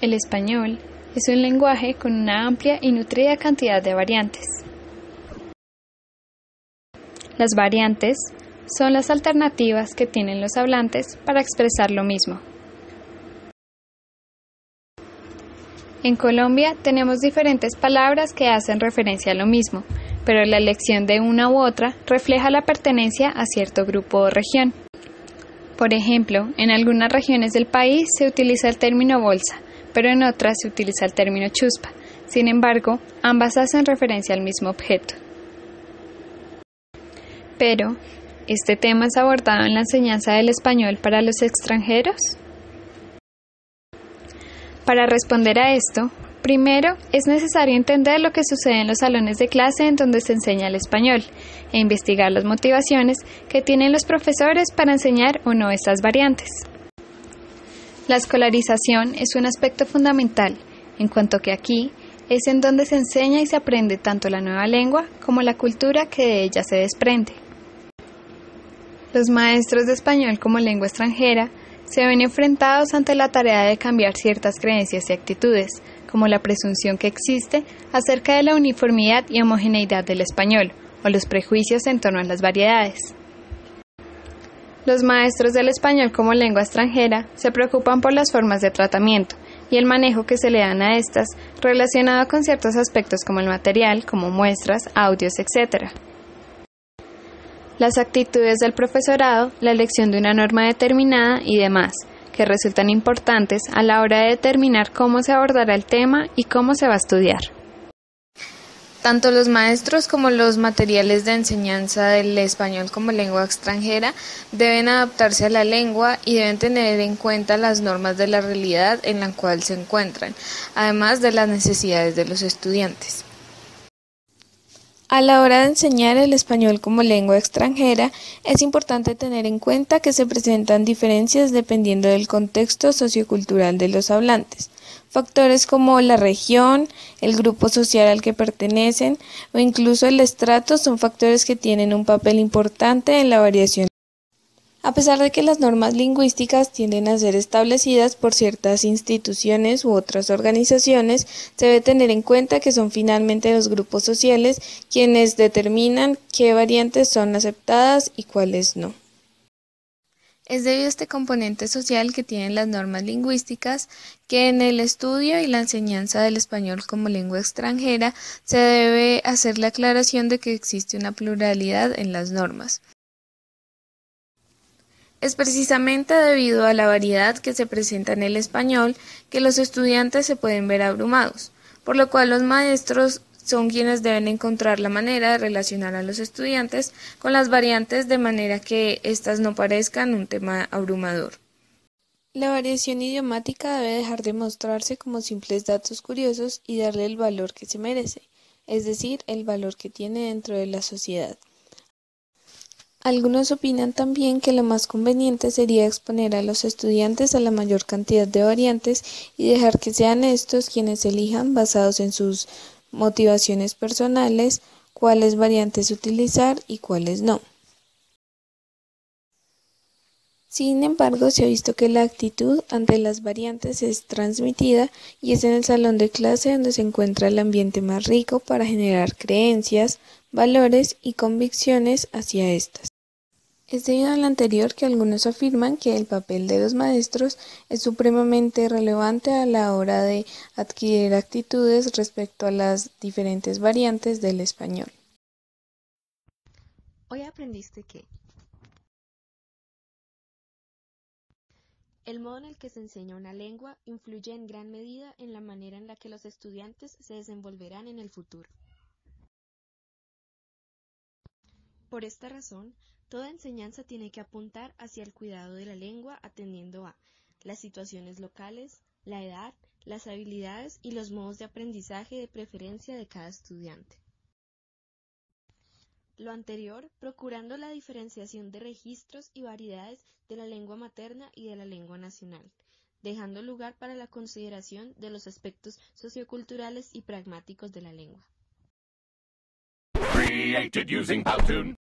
El español es un lenguaje con una amplia y nutrida cantidad de variantes. Las variantes son las alternativas que tienen los hablantes para expresar lo mismo. En Colombia tenemos diferentes palabras que hacen referencia a lo mismo, pero la elección de una u otra refleja la pertenencia a cierto grupo o región. Por ejemplo, en algunas regiones del país se utiliza el término bolsa, pero en otras se utiliza el término chuspa. Sin embargo, ambas hacen referencia al mismo objeto. Pero, ¿este tema es abordado en la enseñanza del español para los extranjeros? Para responder a esto, primero es necesario entender lo que sucede en los salones de clase en donde se enseña el español e investigar las motivaciones que tienen los profesores para enseñar o no estas variantes. La escolarización es un aspecto fundamental, en cuanto que aquí es en donde se enseña y se aprende tanto la nueva lengua como la cultura que de ella se desprende. Los maestros de español como lengua extranjera se ven enfrentados ante la tarea de cambiar ciertas creencias y actitudes, como la presunción que existe acerca de la uniformidad y homogeneidad del español, o los prejuicios en torno a las variedades. Los maestros del español como lengua extranjera se preocupan por las formas de tratamiento y el manejo que se le dan a estas relacionado con ciertos aspectos como el material, como muestras, audios, etc. Las actitudes del profesorado, la elección de una norma determinada y demás, que resultan importantes a la hora de determinar cómo se abordará el tema y cómo se va a estudiar. Tanto los maestros como los materiales de enseñanza del español como lengua extranjera deben adaptarse a la lengua y deben tener en cuenta las normas de la realidad en la cual se encuentran, además de las necesidades de los estudiantes. A la hora de enseñar el español como lengua extranjera, es importante tener en cuenta que se presentan diferencias dependiendo del contexto sociocultural de los hablantes. Factores como la región, el grupo social al que pertenecen o incluso el estrato son factores que tienen un papel importante en la variación. A pesar de que las normas lingüísticas tienden a ser establecidas por ciertas instituciones u otras organizaciones, se debe tener en cuenta que son finalmente los grupos sociales quienes determinan qué variantes son aceptadas y cuáles no. Es debido a este componente social que tienen las normas lingüísticas que en el estudio y la enseñanza del español como lengua extranjera se debe hacer la aclaración de que existe una pluralidad en las normas. Es precisamente debido a la variedad que se presenta en el español que los estudiantes se pueden ver abrumados, por lo cual los maestros son quienes deben encontrar la manera de relacionar a los estudiantes con las variantes de manera que éstas no parezcan un tema abrumador. La variación idiomática debe dejar de mostrarse como simples datos curiosos y darle el valor que se merece, es decir, el valor que tiene dentro de la sociedad. Algunos opinan también que lo más conveniente sería exponer a los estudiantes a la mayor cantidad de variantes y dejar que sean estos quienes elijan, basados en sus motivaciones personales, cuáles variantes utilizar y cuáles no. Sin embargo, se ha visto que la actitud ante las variantes es transmitida y es en el salón de clase donde se encuentra el ambiente más rico para generar creencias, valores y convicciones hacia estas. Es debido a lo anterior que algunos afirman que el papel de los maestros es supremamente relevante a la hora de adquirir actitudes respecto a las diferentes variantes del español. Hoy aprendiste que el modo en el que se enseña una lengua influye en gran medida en la manera en la que los estudiantes se desenvolverán en el futuro. Por esta razón, toda enseñanza tiene que apuntar hacia el cuidado de la lengua atendiendo a las situaciones locales, la edad, las habilidades y los modos de aprendizaje de preferencia de cada estudiante. Lo anterior, procurando la diferenciación de registros y variedades de la lengua materna y de la lengua nacional, dejando lugar para la consideración de los aspectos socioculturales y pragmáticos de la lengua. Created using Powtoon.